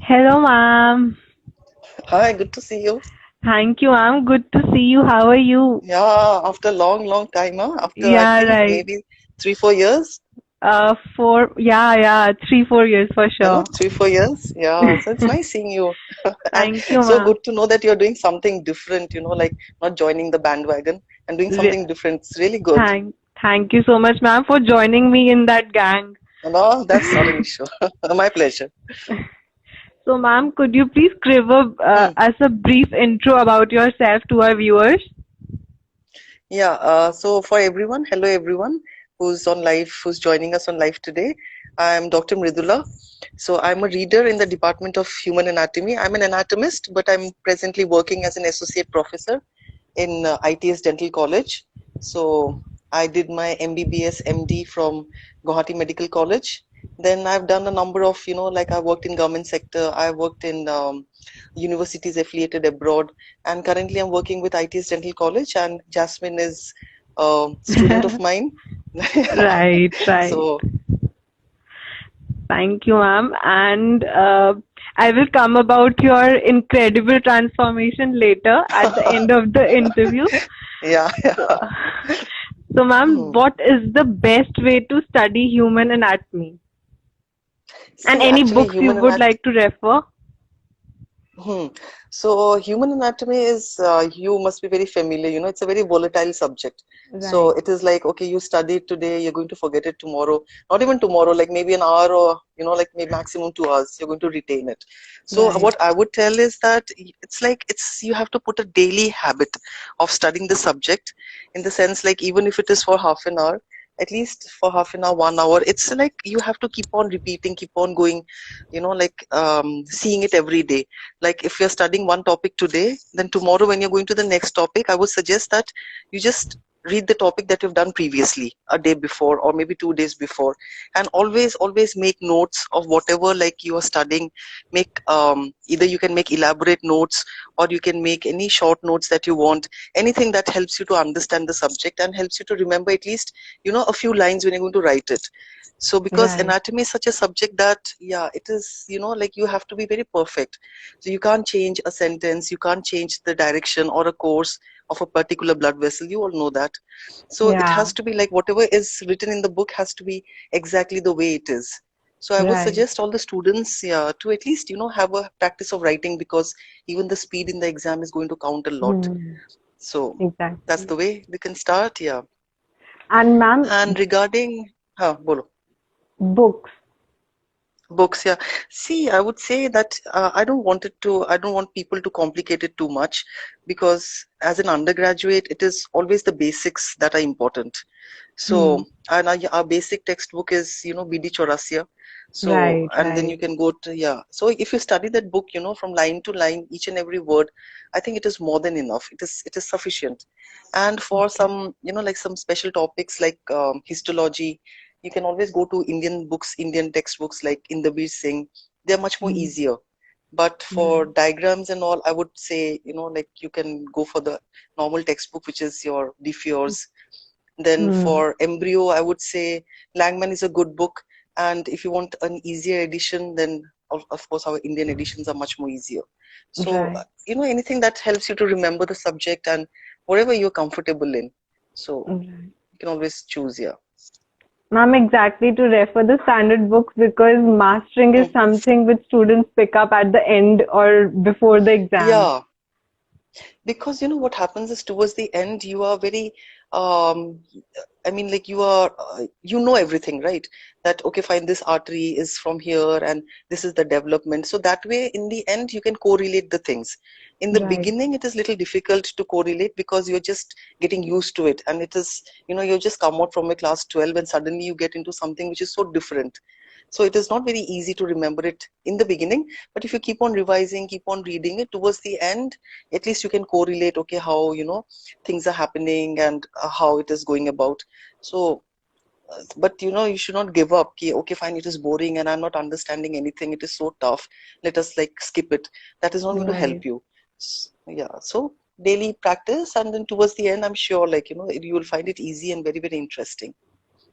Hello, ma'am. Hi, good to see you. Thank you, ma'am. Good to see you. How are you? Yeah, after a long, long time, huh? After I Yeah, think right. maybe 3, 4 years, 3, 4 years for sure. 3, 4 years. Yeah, so it's nice seeing you. And Thank you, so ma'am. good to know that you're doing something different, like not joining the bandwagon and doing Re- something different. It's really good. thank you so much, ma'am, for joining me in that gang. No, that's not an issue. My pleasure. So, ma'am, could you please give Hmm. us a brief intro about yourself to our viewers? Yeah, so for everyone, hello everyone who's on live, who's joining us on live today. I'm Dr. Mridula. So I'm a reader in the Department of Human Anatomy. I'm an anatomist, but I'm presently working as an associate professor in I.T.S Dental College. So I did my MBBS MD from Guwahati Medical College. Then I've done a number of, like I worked in government sector, I worked in universities affiliated abroad, and currently I'm working with I.T.S Dental College, and Jasmine is a student of mine. Right, right. So Thank you, ma'am. And I will come about your incredible transformation later at the end of the interview. yeah, So, yeah. so ma'am, Hmm. what is the best way to study human anatomy? And See, any actually, books you human would anatomy. like to refer? Hmm. So human anatomy is, you must be very familiar, it's a very volatile subject. So Right, it is like, okay, you study it today, you're going to forget it tomorrow. Not even tomorrow, like maybe an hour or, like maybe maximum 2 hours, you're going to retain it. So right, what I would tell is that you have to put a daily habit of studying the subject, in the sense like even if it is for half an hour, at least for half an hour, 1 hour, it's like you have to keep on repeating, keep on going, like seeing it every day. Like if you're studying one topic today, then tomorrow when you're going to the next topic, I would suggest that you just read the topic that you've done previously, a day before or maybe 2 days before, and always make notes of whatever like you are studying. Make either you can make elaborate notes, or you can make any short notes that you want, anything that helps you to understand the subject and helps you to remember at least a few lines when you're going to write it. So because right, anatomy is such a subject that, yeah, it is, like you have to be very perfect. So you can't change a sentence, you can't change the direction or a course of a particular blood vessel. You all know that. So it yeah, has to be like whatever is written in the book has to be exactly the way it is. So I would right. suggest all the students, yeah, to at least, have a practice of writing, because even the speed in the exam is going to count a lot. Hmm, So that's exactly. the way we can start, yeah. And ma'am, And regarding, bolo. books. Books, yeah. See, I would say that I don't want people to complicate it too much, because as an undergraduate, it is always the basics that are important. Hmm. So, and our basic textbook is, BD Chaurasia. So, Right, and then right. you can go to, yeah. So if you study that book, from line to line, each and every word, I think it is more than enough. It is sufficient. And for Okay. some, like some special topics like histology, you can always go to Indian books, Indian textbooks like Indabir Singh. They're much more Hmm. easier. But for Right. diagrams and all, I would say, like you can go for the normal textbook, which is your DFIORS. Then Hmm. for embryo, I would say Langman is a good book. And if you want an easier edition, then of course our Indian editions are much more easier. So, Right. anything that helps you to remember the subject and whatever you're comfortable in. So Right. you can always choose, yeah. Ma'am, exactly to refer the standard books because mastering is Hmm. something which students pick up at the end or before the exam. Yeah, because what happens is towards the end you are very um I mean, like you are everything, right? That okay, fine, this artery is from here and this is the development. So that way in the end you can correlate the things. In the Right. beginning it is little difficult to correlate, because you're just getting used to it, and it is, you just come out from a class 12 and suddenly you get into something which is so different. So it is not very easy to remember it in the beginning, but if you keep on revising, keep on reading it, towards the end at least you can correlate, okay, how things are happening and how it is going about. So but you should not give up. Okay, fine, it is boring and I'm not understanding anything, it is so tough, let us like skip it. That is not going to Right. help you. Yeah, so daily practice, and then towards the end I'm sure, like you will find it easy and very, very interesting.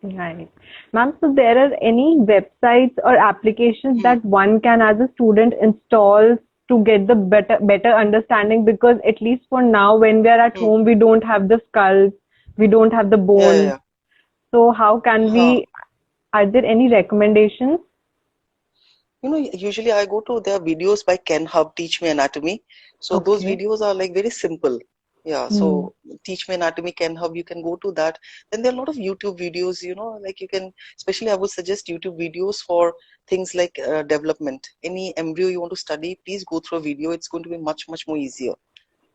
Right. Ma'am, so there are any websites or applications Hmm. that one can as a student install to get the better understanding, because at least for now when we are at Hmm. home we don't have the skulls, we don't have the Yeah, yeah, bones. yeah. So how can Huh. we, are there any recommendations? Usually I go to their videos by Ken Hub, Teach Me Anatomy. So those Okay. videos are like very simple. Yeah, Hmm. so Teach Me Anatomy, Ken Hub, you can go to that. Then there are a lot of YouTube videos, like you can, especially I would suggest YouTube videos for things like development. Any embryo you want to study, please go through a video. It's going to be much, much more easier.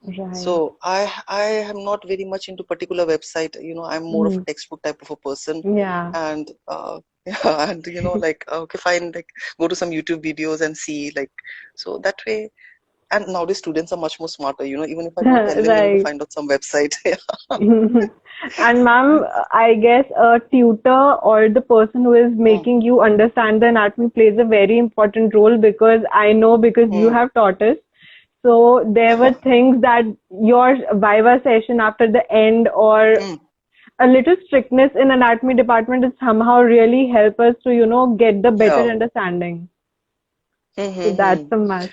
Right. So I am not very much into particular website. I'm more of Hmm. a textbook type of a person, Yeah. and yeah, and like okay, fine, like go to some YouTube videos and see like so that way. And nowadays students are much more smarter. Even if I don't tell them, to Right. find out some website. Yeah. And ma'am, I guess a tutor or the person who is Hmm, making you understand the anatomy plays a very important role, because I know, because you hmm. have taught us. So there were things that your Viva session after the end, or Hmm. a little strictness in anatomy department, is somehow really help us to, get the better Yeah. understanding. Hmm, So hmm, that's hmm. a must.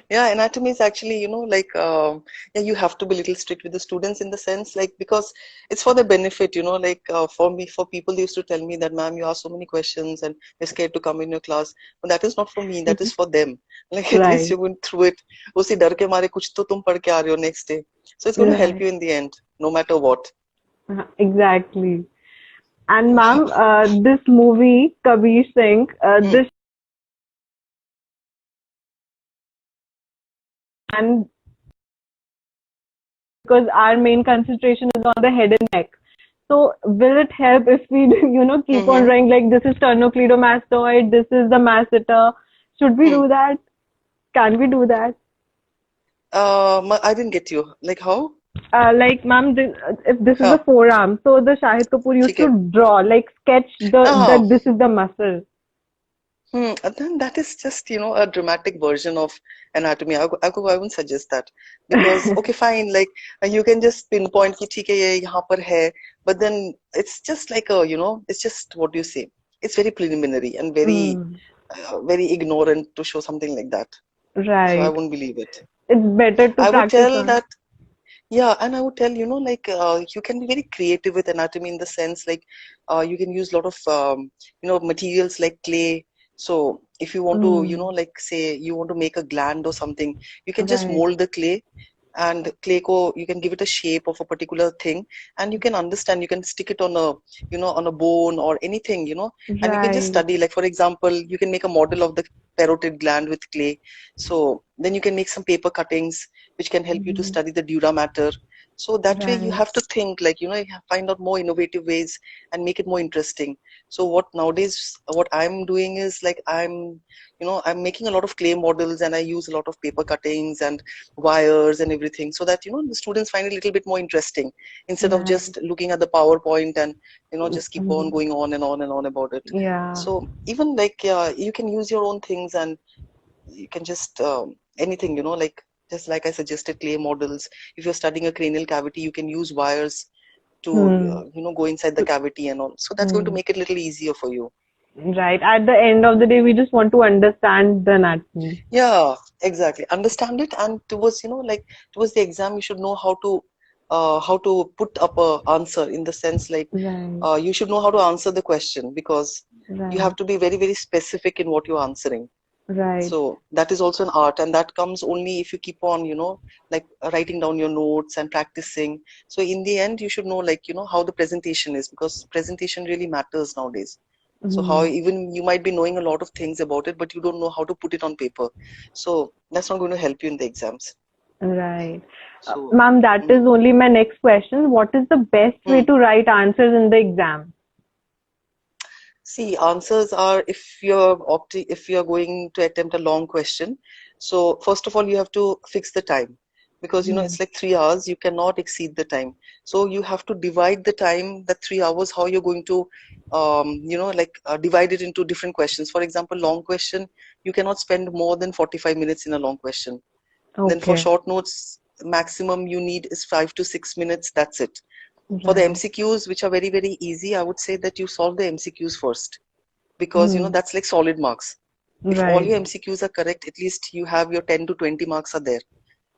Yeah, anatomy is actually, like, yeah, you have to be a little strict with the students in the sense, like, because it's for their benefit, like, for me, for people, they used to tell me that, ma'am, you ask so many questions and you're scared to come in your class. But that is not for me, that is for them. Like, at least Right. you're going through it. उसी डर के मारे कुछ तो तुम पढ़ के आ रहे हो next day. So it's going to help Right. you in the end, no matter what. Exactly. And ma'am, this movie, Kabir Singh, Hmm. this, and because our main concentration is on the head and neck. So will it help if we, keep on Mm-hmm. drawing like this is sternocleidomastoid, this is the masseter? Should we Hmm. do that? Can we do that? I didn't get you. Like how? Like, ma'am, if this is the Huh. forearm, so the Shahid Kapoor used ठीक to है. draw, like sketch Ah. this is the muscle. And then that is just, a dramatic version of anatomy. I wouldn't suggest that because, okay, fine, like you can just pinpoint कि ठीक है ये यहाँ पर है, but then it's just like it's just what do you say? It's very preliminary and very, Mm, very ignorant to show something like that. So I right. won't believe it. It's better to I would practice tell on. that, yeah, and I would tell, like you can be very creative with anatomy in the sense like you can use a lot of materials like clay. So if you want to, Mm, like say you want to make a gland or something, you can just right. mold the clay and clay ko you can give it a shape of a particular thing and you can understand you can stick it on a on a bone or anything and you can just Right. study like for example you can make a model of the parotid gland with clay so then you can make some paper cuttings which can help you to Mhm. study the dura mater so that way you Right. have to think like find out more innovative ways and make it more interesting so what nowadays what I'm doing is like I'm making a lot of clay models and I use a lot of paper cuttings and wires and everything so that the students find it a little bit more interesting instead of Right. just looking at the PowerPoint and just keep on Mhm. going on and on and on about it. Yeah. So even like yeah you can use your own things and you can just anything like just like I suggested clay models if you're studying a cranial cavity you can use wires to Hmm. go inside the cavity and all so that's going to Hmm. make it a little easier for you. Right. At the end of the day, we just want to understand the anatomy. Yeah, exactly. Understand it, and towards like towards the exam, you should know how to put up a answer in the sense like Right. you should know how to answer the question because you Right. have to be very very specific in what you're answering. Right. So that is also an art, and that comes only if you keep on like writing down your notes and practicing. So in the end, you should know like how the presentation is because presentation really matters nowadays. So how Hmm. even you might be knowing a lot of things about it, but you don't know how to put it on paper. So that's not going to help you in the exams. Right. So, Ma'am, that is mm, only my next question. What is the best way mm. to write answers in the exam? See, answers are if you're going to attempt a long question. So first of all, you have to fix the time because Hmm. it's like 3 hours. You cannot exceed the time. So you have to divide the time, the 3 hours, how you're going to, like divide it into different questions. For example, long question, you cannot spend more than 45 minutes in a long question. Then for Okay. short notes, maximum you need is 5 to 6 minutes. That's it. For the Right. MCQs, which are very, very easy, I would say that you solve the MCQs first, because Hmm. that's like solid marks. If all Right. your MCQs are correct, at least you have your 10 to 20 marks are there.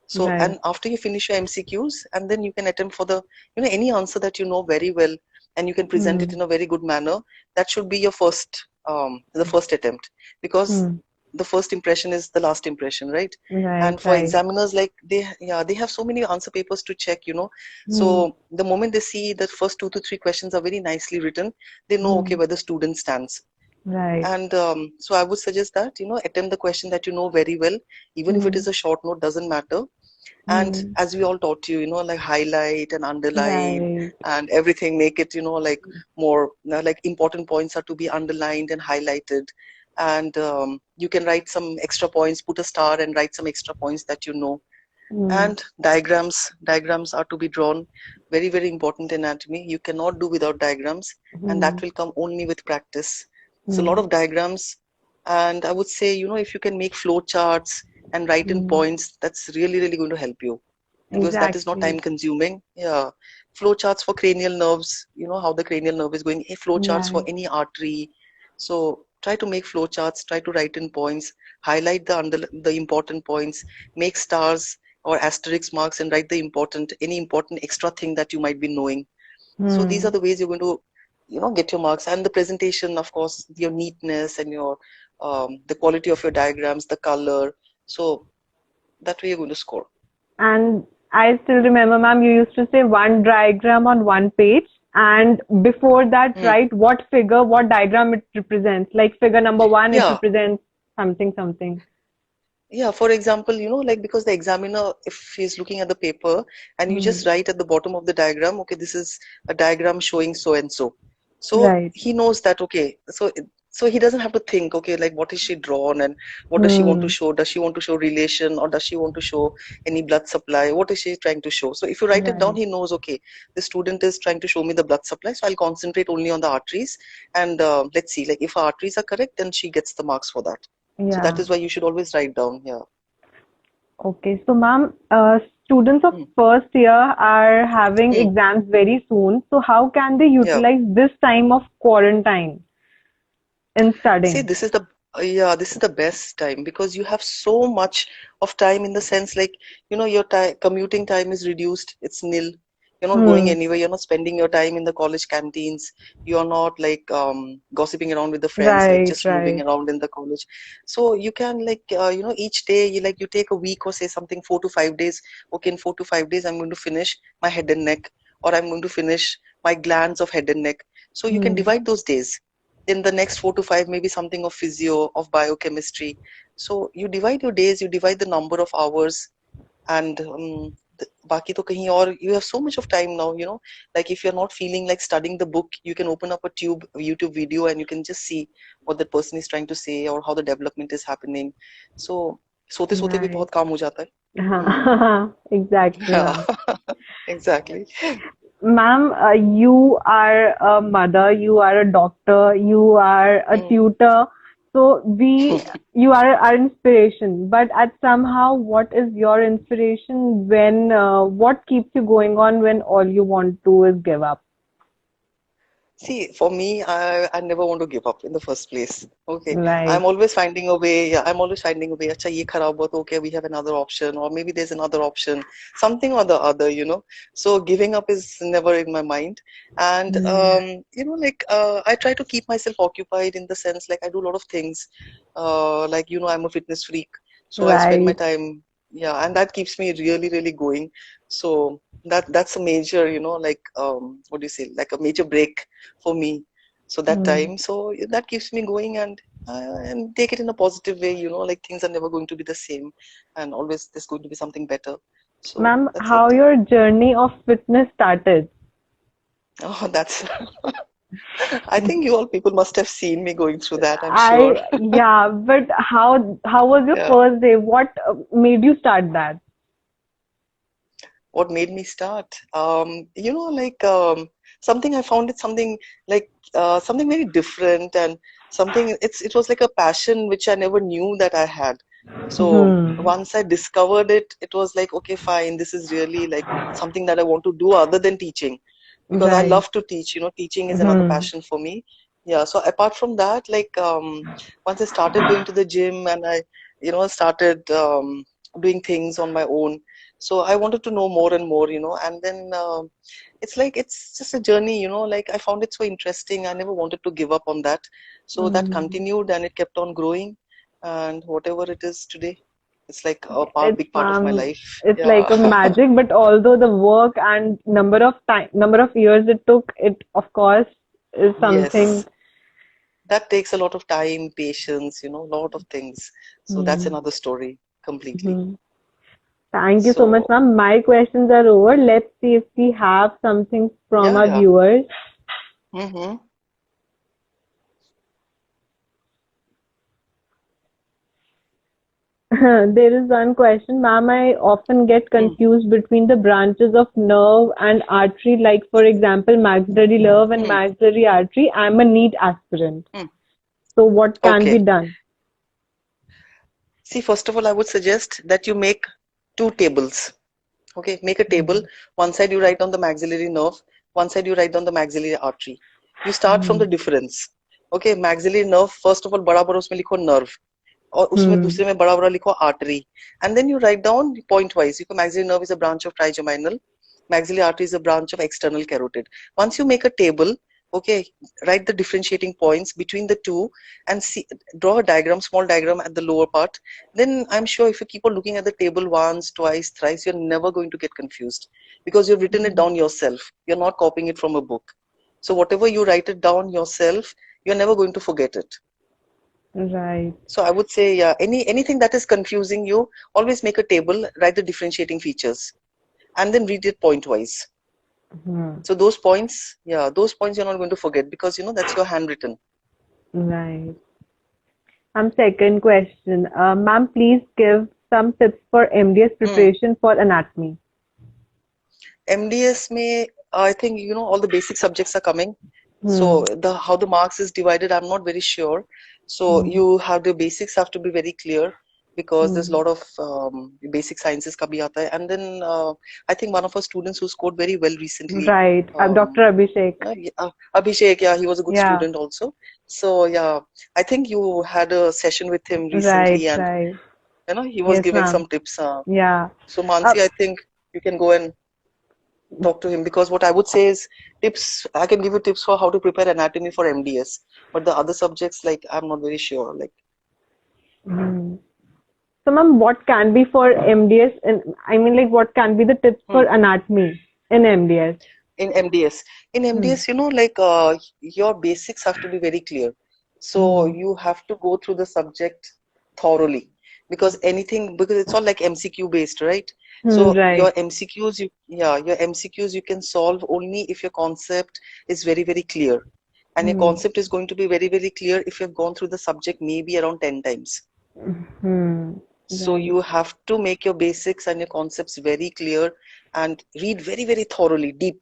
So, Right. and after you finish your MCQs, and then you can attempt for the, any answer that you know very well, and you can present it Hmm. in a very good manner. That should be your the first attempt, because Hmm. the first impression is the last impression, right? Right. And for Right. examiners, like they have so many answer papers to check. Hmm. So the moment they see that first 2 to 3 questions are very nicely written, they know, okay, Hmm. where the student stands. Right. And so I would suggest that, attempt the question that you know very well, even if it Hmm. is a short note, doesn't matter. And Hmm. as we all taught you, like highlight and underline Right. and everything, make it, like more, like important points are to be underlined and highlighted. And you can write some extra points, put a star and write some extra points that you know. Hmm. And diagrams are to be drawn. Very, very important in anatomy. You cannot do without diagrams, and Hmm. that will come only with practice. So a lot Hmm. of diagrams, and I would say, if you can make flow charts and write in Hmm. points, that's really, really going to help you, because that is not Exactly. time consuming. Yeah. Flow charts for cranial nerves, how the cranial nerve is going, flow charts for Right. any artery. So try to make flow charts, try to write in points, highlight the important points, make stars or asterisk marks, and write any important extra thing that you might be knowing. So these are Hmm. the ways you're going to, get your marks. And the presentation, of course, your neatness and your the quality of your diagrams, the color. So that way you're going to score. And I still remember, ma'am, you used to say one diagram on one page, and before that, Hmm. write what figure, what diagram it represents. Like figure number one, it Yeah. represents something, something. Yeah, for example, like because the examiner, if he's looking at the paper and you Hmm. just write at the bottom of the diagram, okay, this is a diagram showing so and so. So Right. he knows that, okay, so he doesn't have to think, okay, like what is she drawn and what does she want to Hmm. show? Does she want to show relation, or does she want to show any blood supply? What is she trying to show? So if you write it down, Right. he knows, okay, the student is trying to show me the blood supply, so I'll concentrate only on the arteries, and let's see, like if our arteries are correct, then she gets the marks for that. So that Yeah. is why you should always write down. Yeah. Okay. So, ma'am, students of Hmm. first year are having Hmm. exams very soon. So, how can they Yeah. utilize this time of quarantine in See, studying? this is the best time, because you have so much of time, in the sense, like, your commuting time is reduced. It's nil. You're not going Hmm. anywhere. You're not spending your time in the college canteens. You're not like gossiping around with the friends, like Right. just moving Right. around in the college. So you can, like, each day you take a week, or say something 4 to 5 days. Okay, in 4 to 5 days, I'm going to finish my head and neck, or I'm going to finish my glands of head and neck. So you can Hmm. divide those days. In the next 4 to 5, maybe something of physio, of biochemistry. So you divide your days, you divide the number of hours, and baki to kahin aur, you have so much of time now, like if you're not feeling like studying the book, you can open up a YouTube video, and you can just see what that person is trying to say, or how the development is happening. So sote sote bhi Right. bahut kaam ho jata hai. Exactly, Yeah. ma'am. Exactly. Ma'am, you are a mother, you are a doctor, you are a Mm. tutor. So you are our inspiration. But at somehow, what is your inspiration when, what keeps you going on when all you want to is give up? See, for me, I never want to give up in the first place. Okay. Right. I'm always finding a way. Yeah, I'm always finding a way. Acha, ye kharab hua, to okay, we have another option, or maybe there's another option, something or the other. So giving up is never in my mind. And, Hmm. like, I try to keep myself occupied, in the sense, like, I do a lot of things. Like, I'm a fitness freak. So I spend my Right. time, yeah, and that keeps me really, really going. So that's a major, like, what do you say, like a major break for me. So that Hmm. time, so that keeps me going, and take it in a positive way. Like things are never going to be the same, and always there's going to be something better. So Ma'am, that's how it. your journey of fitness started? Oh, that's. I think you all people must have seen me going through that, I'm sure. Yeah, but how was your Yeah. first day? What made you start that? What made me start? Like, something I found it something like, something very different, and something, it was like a passion which I never knew that I had. So Hmm. once I discovered it, it was like, okay, fine, this is really like something that I want to do other than teaching. because I Right. love to teach. Teaching is another passion for me. Yeah. So apart from that, like once I started going to the gym and I, started doing things on my own. So I wanted to know more and more, and then it's like it's just a journey, like I found it so interesting. I never wanted to give up on that. So that Mm. continued and it kept on growing. And whatever it is today, it's like a It's big part of my life. it's like Yeah. a magic, but although the work and number of years it took, it of course is something. Yes. That takes a lot of time, patience, a lot of things. So that's Hmm. another story completely. Hmm. Thank you so much, So ma'am. My questions are over. Let's see if we have something from yeah, our yeah. viewers. Mm-hmm. There is one question, ma'am. I often get Mm, confused between the branches of nerve and artery, like for example, maxillary nerve and mm, maxillary artery. I'm a NEET aspirant. mm. So what can be Okay. done? See, first of all, I would suggest that you make two tables. Okay, make a table. Hmm. One side you write down the maxillary nerve, one side you write down the maxillary artery. You start from the Hmm. difference. Okay, maxillary nerve, first of all, बड़ा बड़ा उसमें लिखो nerve. और उसमें Hmm. दूसरे में बड़ा बड़ा लिखो artery. And then you write down point wise. You maxillary nerve is a branch of trigeminal. Maxillary artery is a branch of external carotid. Once you make a table, okay, write the differentiating points between the two and see, draw a diagram, small diagram at the lower part. Then I'm sure if you keep on looking at the table once, twice, thrice, you're never going to get confused because you've written it down yourself. You're not copying it from a book. So whatever you write it down yourself, you're never going to forget it. Right. So I would say, yeah, anything that is confusing you, always make a table, write the differentiating features, and then read it point wise. Hmm. So those points, yeah, those points you're not going to forget because that's your handwritten. Right. Second question. Ma'am, please give some tips for MDS Hmm. preparation for anatomy. MDS may, I think all the basic subjects are coming. Hmm. So the how the marks is divided, I'm not very sure. So Hmm. you have the basics have to be very clear because there's a Hmm. lot of basic sciences ka bhi aata hai. And then I think one of our students who scored very well recently, Right. um, Dr. Abhishek. Abhishek, yeah, he was a good Yeah. student also. So yeah, I think you had a session with him Right. recently, and Right. he was Yes, giving some ma'am. tips. Yeah. So Uh, Mansi, I think you can go and talk to him because what I would say is tips. I can give you tips for how to prepare anatomy for MDS, but the other subjects, like I'm not very sure. Like hmm. So, ma'am, what can be for MDS? And I mean, like, what can be the tips for hmm, anatomy in MDS? in MDS, Hmm. like your basics have to be very clear. So Hmm. you have to go through the subject thoroughly because it's all like MCQ based, right? Hmm. So Right. your MCQs you can solve only if your concept is very, very clear. And your Hmm. concept is going to be very, very clear if you've gone through the subject maybe around 10 times. Hmm. So Right. you have to make your basics and your concepts very clear and read very, very thoroughly, deep.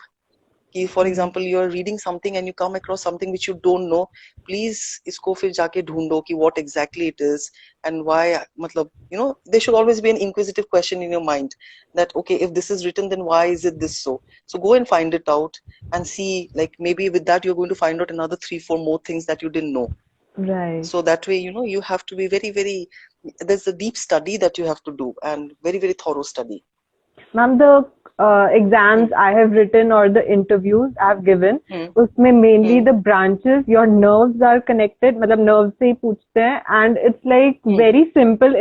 For Hmm. example, you're reading something and you come across something which you don't know, please इसको फिर जाके ढूंढो कि what exactly it is and why. मतलब there should always be an inquisitive question in your mind that okay, if this is written, then why is it this so go and find it out and see, like maybe with that you're going to find out another 3 4 more things that you didn't know. Right. So that way you have to be very, very, there's a deep study that you have to do and very, very thorough study. Ma'am, the Hmm. exams I have written or the interviews I have given, Hmm. उसमें mainly Hmm. the branches, your nerves are connected, मतलब nerves से ही पूछते हैं, and it's like Hmm. very simple.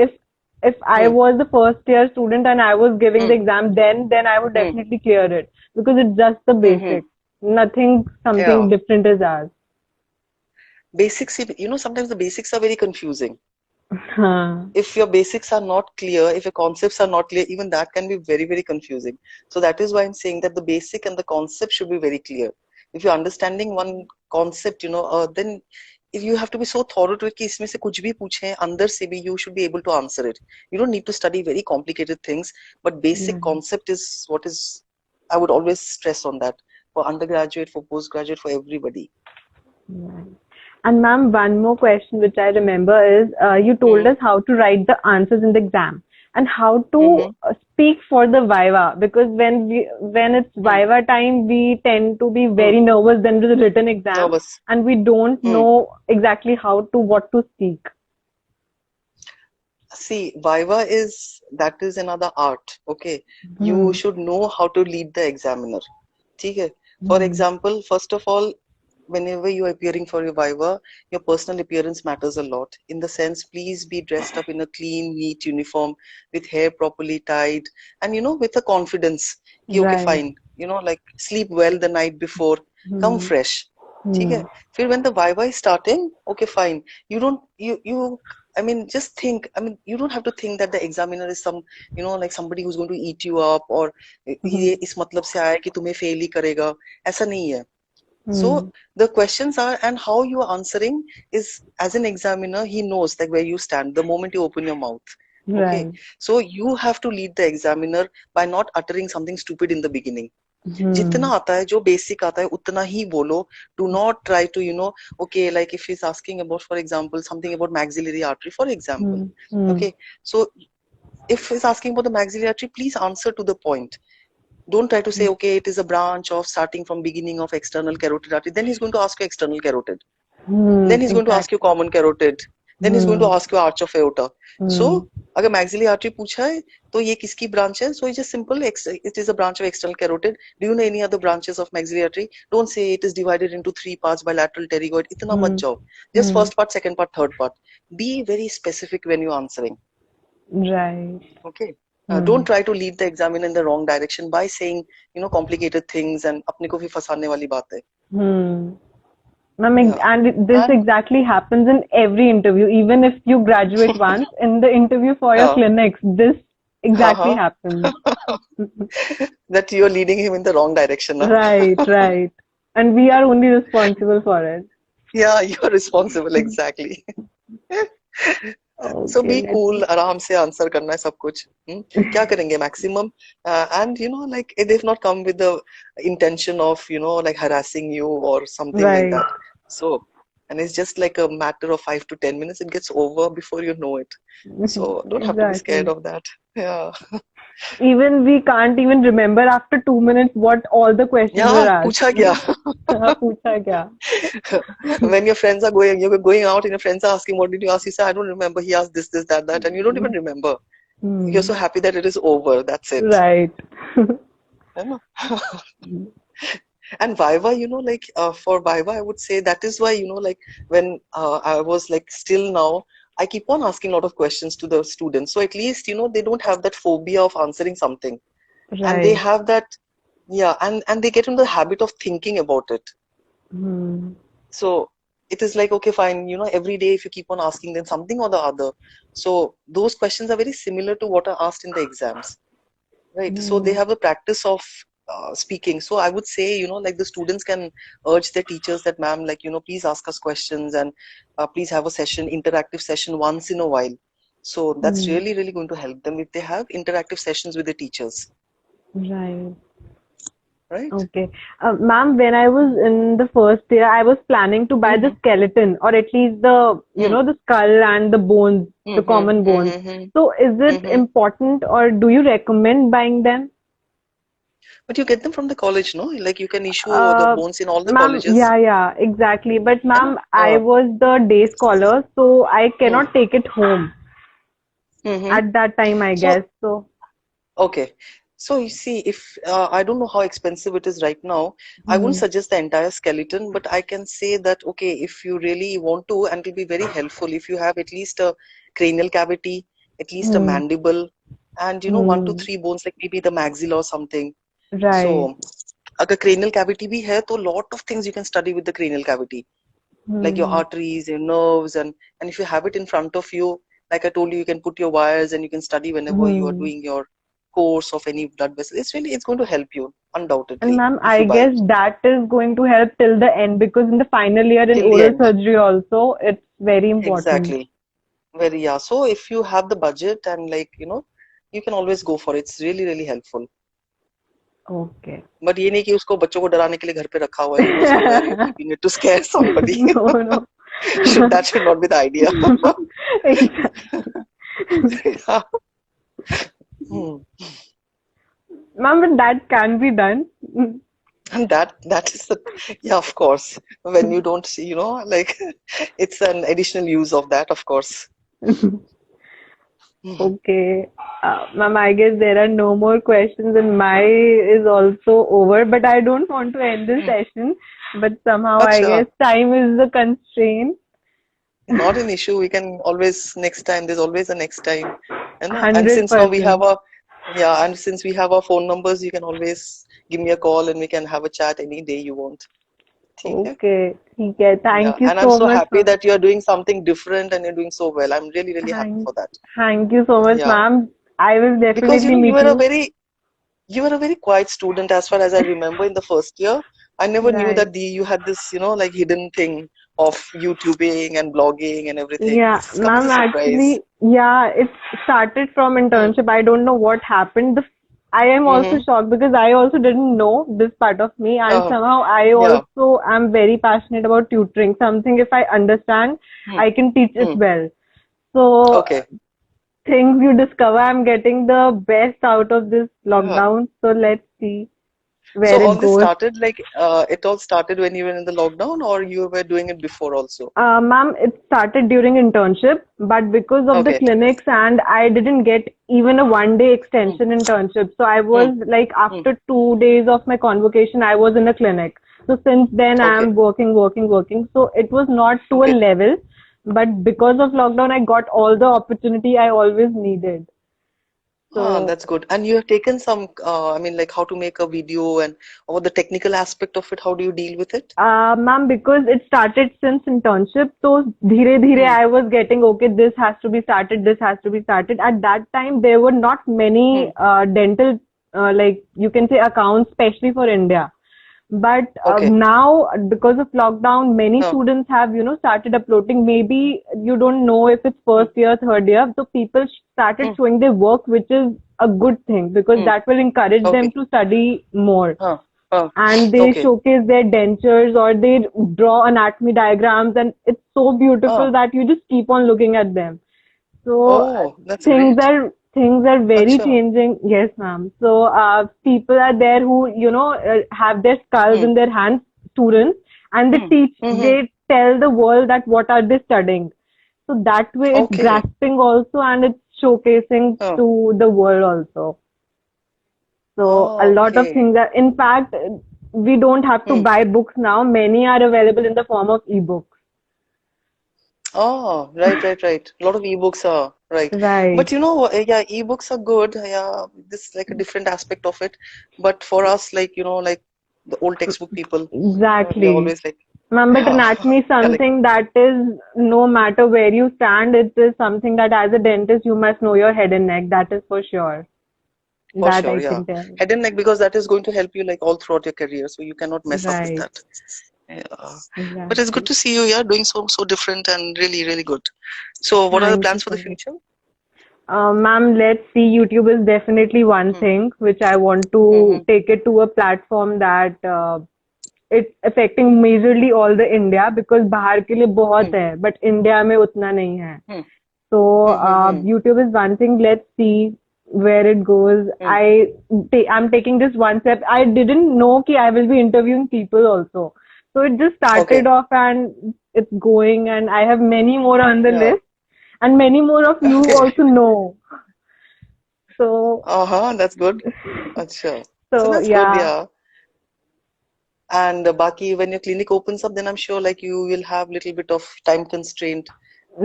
If I Hmm. was the first year student and I was giving Hmm. the exam, then I would Hmm. definitely clear it because it's just the Hmm. Hmm. basic. Nothing, Yeah. something different is asked. Basics, sometimes the basics are very confusing. हाँ. If your basics are not clear, if your concepts are not clear, even that can be very, very confusing. So that is why I'm saying that the basic and the concept should be very clear. If you're understanding one concept, then if you have to be so thorough to it कि इसमें से कुछ भी पूछे अंदर से भी, you should be able to answer it. You don't need to study very complicated things, but basic Right. concept is what is, I would always stress on that for undergraduate, for postgraduate, for everybody. Right. And ma'am, one more question which I remember is you told Hmm. us how to write the answers in the exam. and how to Mm-hmm. speak for the Viva, because when it's Hmm. Viva time, we tend to be Hmm. very nervous than the written exam, Nervous. and we don't Hmm. know exactly what to speak. See, Viva that is another art. Okay, you Hmm. should know how to lead the examiner. ठीक है? For Hmm. example, first of all, whenever you are appearing for your Viva, your personal appearance matters a lot. In the sense, please be dressed up in a clean, neat uniform with hair properly tied, and with a confidence. कि okay, Right. fine. Like sleep well the night before. Come Hmm. fresh. ठीक Hmm. है? फिर when the Viva is starting, okay, fine. You don't you I mean, just think. I mean, you don't have to think that the examiner is like somebody who's going to eat you up, or Hmm. ये इस मतलब से आया है कि तुम्हें fail ही करेगा. ऐसा नहीं है. So Hmm. the questions are, and how you are answering is, as an examiner, he knows like where you stand the moment you open your mouth. Okay, Right. so you have to lead the examiner by not uttering something stupid in the beginning. जितना Hmm. आता है जो basic आता है उतना ही बोलो. Do not try to okay, like if he's asking about, for example, something about maxillary artery, for example. Hmm. Hmm. Okay, so if he's asking about the maxillary artery, please answer to the point. Don't try to say, okay, it is a branch of starting from beginning of external carotid artery. Then he's going to ask you external carotid. Hmm. Then he's going to ask you Exactly. common carotid. Then he's going to Hmm. ask you arch of aorta. So Hmm. अगर maxillary artery पूछा है तो ये किसकी branch है? So it's just simple. It is a branch of external carotid. Do you know any other branches of maxillary artery? Don't say it is divided into 3 parts, bilateral, pterygoid. इतना मत Hmm. जाओ. Just Hmm. first part, second part, third part. Be very specific when you're answering. Right. Okay. Hmm. Don't try to lead the examiner in the wrong direction by saying, complicated things and अपने को भी फंसाने वाली बात है. Hmm. I mean, Yeah. and this And exactly happens in every interview. Even if you graduate once, in the interview for your yeah, clinics, this exactly haha, happens. that you're leading him in the wrong direction, huh? Right, right. And we are only responsible for it. Yeah, you're responsible, exactly. So Okay, be let cool, me. आराम से answer करना है सब कुछ. क्या करेंगे maximum? And like they've not come with the intention of like harassing you or something like Right. that. So, and it's just like a matter of 5 to 10 minutes. It gets over before you know it. So don't have to be scared Exactly. of that. Yeah. Even we can't even remember after 2 minutes what all the questions were Yeah, asked. पूछा क्या? पूछा क्या? When your friends are you're going out and your friends are asking, what did you ask? You say, I don't remember. He asked this, that, that, and you don't even remember. You're Hmm. so happy that it is over. That's it. Right. You know? And Viva, like for Viva, I would say that is why, like when I was like still now, I keep on asking a lot of questions to the students. So at least, they don't have that phobia of answering something. And they Right. have that, yeah, and they get into the habit of thinking about it. Hmm. So it is like, okay, fine, every day if you keep on asking them something or the other. So those questions are very similar to what are asked in the exams, right? So they Hmm. have the practice of speaking. So I would say, like the students can urge their teachers that, ma'am, like, please ask us questions and please have a session, interactive session once in a while. So that's Hmm. really, really going to help them if they have interactive sessions with the teachers, Right. right? Okay. Ma'am, when I was in the first year, I was planning to buy the Mm-hmm. skeleton, or at least the skull and the bones, the Mm-hmm. common bones. Mm-hmm. So is it Mm-hmm. important, or do you recommend buying them? But you get them from the college, no? Like you can issue the Uh, bones in all the Ma'am, colleges. yeah, exactly. But है ना? ma'am, I was the day scholar, so I Hmm. cannot take it home Mm-hmm. at that time, I So, guess. So, okay. So you see, if I don't know how expensive it is right now, I won't hmm, suggest the entire skeleton, but I can say that, okay, if you really want to, and it'll be very helpful if you have at least a cranial cavity, at least a hmm, mandible, and one to hmm, three bones, like maybe the maxilla or something. right. So, अगर cranial cavity भी है, तो lot of things you can study with the cranial cavity, like your Hmm, arteries, your nerves, and if you have it in front of you, like I told you, you can put your wires and you can study whenever you are hmm. doing your course of any blood vessel. It's going to help you And undoubtedly ma'am, if I you buy guess it that is going to help till the end, because in the final year in till the oral end. surgery also, it's very important. Exactly. Very, yeah. So if you have the budget and like you can always go for it. It's really, really helpful. Okay. But ये नहीं कि उसको बच्चों को डराने के लिए घर पे रखा हुआ है, somewhere you're keeping it to scare somebody. No, no. That should not be the idea. Exactly. Yeah. Hmm. Ma'am, but that can be done. And that is the, yeah, of course. When you don't see, like it's an additional use of that, of course. Mhm. Okay. Ma'am, I guess there are no more questions and my is also over, but I don't want to end this Mm. session. But somehow I guess Acha, time is the constraint. not an issue. We can always next time. There's always a next time, and since now we have 100%. a yeah, and since we have our phone numbers, you can always give me a call and we can have a chat any day you want. ठीक है? Okay. ठीक है. Yeah, Thank you and I'm so so much, happy ma'am. that you're doing something different and you're doing so well. I'm really, really happy Thank, for that. thank you so much, Yeah, ma'am. I will because definitely you meet were a you. very quiet student as far as I remember in the first year. I never knew Right. that you had this, like hidden thing of YouTubing and blogging and everything. Yeah, It's come as a ma'am, surprise. actually, yeah, it started from Hmm. internship. I don't know what happened. I am also Mm-hmm. shocked because I also didn't know this part of me, and Uh, somehow I yeah. also am very passionate about tutoring. Something if I understand, Hmm. I can teach it Hmm. well. So Okay. things you discover, I'm getting the best out of this Yeah. lockdown. So let's see So where all it this goes. started like it all started when you were in the lockdown, or you were doing it before also? Ma'am, it started during internship, but because of the Okay. clinics and I didn't get even a 1 day Hmm. extension internship. So I Hmm. was like Hmm. after 2 days of my convocation, I was in a clinic. So since then Okay. I'm working, working, working. So it was not to a Okay. level, but because of lockdown, I got all the opportunity I always needed. Ah, So that's good. And you have taken some, I mean, like how to make a video and what the technical aspect of it, how do you deal with it? Ma'am, because it started since internship, so धीरे धीरे Hmm. I was getting okay. This has to be started. This has to be started. At that time, there were not Hmm. many dental, like you can say, accounts, especially for India. But Okay. now, because of lockdown, many Huh. students have started uploading. Maybe you don't know if it's Hmm. first year, third year. So people started Hmm. showing their work, which is a good thing because Hmm. that will encourage them Okay. to study more, Huh. Huh. and they Okay. showcase their dentures or they draw anatomy diagrams, and it's so beautiful Ah. that you just keep on looking at them. So Oh, that's things great. are things are very Acha. changing. Yes, ma'am. So people are there who have their skulls Hmm. in their hands, students, and Hmm. Hmm. they tell the world that what are they studying. So that way it's Okay. grasping also, and it's showcasing Huh. to the world also. So a Oh, lot of okay. things are, in fact, we don't have to Hmm. buy books now. Many are available in the form of ebooks. Oh, right, right, right. A lot of ebooks are right. Right. But yeah, ebooks are good. Yeah, this is like a different aspect of it. But for us, like, like the old textbook people, we are Exactly. always like, Ma'am, but yeah, anatomy is yeah, like, something that is no matter where you stand, it is something that as a dentist you must know your head and neck. That is for sure. for That sure, I yeah. can tell. Head and neck, because that is going to help you like all throughout your career. So you cannot mess up with Right. that. Yeah. But it's good Exactly. to see you, yeah, doing so different and really, really good. So what are the Thank you plans for the so much. future? Ma'am, let's see. YouTube is definitely one Hmm. thing which I want Hmm. to take it to a platform that it's affecting majorly all the India because बाहर के लिए बहुत Hmm. है but India में उतना नहीं है. Hmm. So Hmm. Hmm. Hmm. YouTube is one thing. Let's see where it goes. Hmm. I'm taking this one step. I didn't know कि I will be interviewing people also. So it just started Okay. off and it's going, and I have many more on the Yeah. list, and many more of you Okay. also know. So Uh-huh, that's good. Acha. So so that's good, yeah, yeah. And Baki, when your clinic opens up, then I'm sure like you will have little bit of time constraint.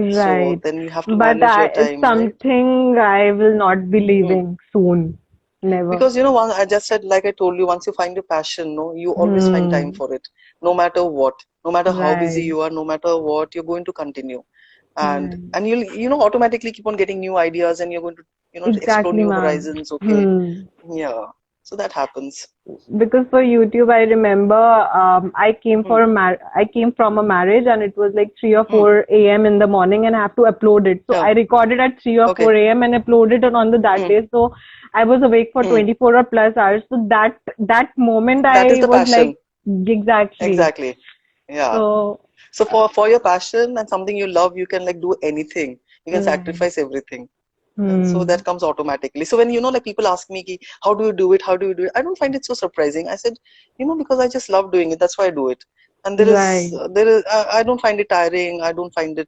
So right. then you have to But manage your it's time, right? something I will not be Hmm. leaving soon. Never. Because one, I just said, like I told you, once you find your passion, no, you always find time Hmm. for it, no matter what, no matter how busy Right. you are, no matter what, you're going to continue, and Right. and you'll automatically keep on getting new ideas, and you're going to to explore Exactly, new ma'am. horizons. Okay, Hmm. yeah, so that happens. Because for YouTube, I remember Hmm. I came from a marriage, and it was like 3 or Hmm. 4 a.m. in the morning, and I have to upload it. So Yeah. I recorded at 3 or Okay. 4 a.m. and uploaded it on the that Hmm. day. So I was awake for Hmm. 24 or plus hours. So that moment That is I the was like, passion. exactly. Exactly. Yeah. So So for your passion and something you love, you can like do anything. You can right. sacrifice everything. And so Hmm. that comes automatically. So when, like people ask me, ki, how do you do it? How do you do it? I don't find it so surprising. I said, because I just love doing it. That's why I do it. And Right. I don't find it tiring. I don't find it,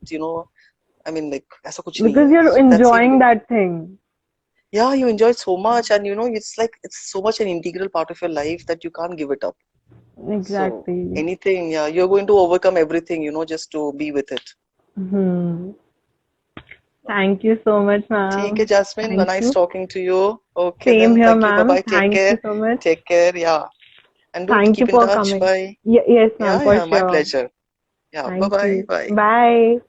I mean, like, ऐसा कुछ नहीं Because है. you're That's it. enjoying that thing. Yeah, you enjoy it so much, and it's like it's so much an integral part of your life that you can't give it up. So Exactly. anything, yeah, you're going to overcome everything, just to be with it. Hmm. Thank you so much, ठीक है, ma'am. Jasmine. Thank Nice you. talking to you. Okay Same then. here, Thank you. Bye ma'am. bye. Take Thank you care. so much. Take care. Yeah. And do Thank you keep in for touch. coming. Bye. Yes, ma'am, Yeah, for yeah. My sure. pleasure. Yeah. Bye Thank bye. you. Bye. Bye.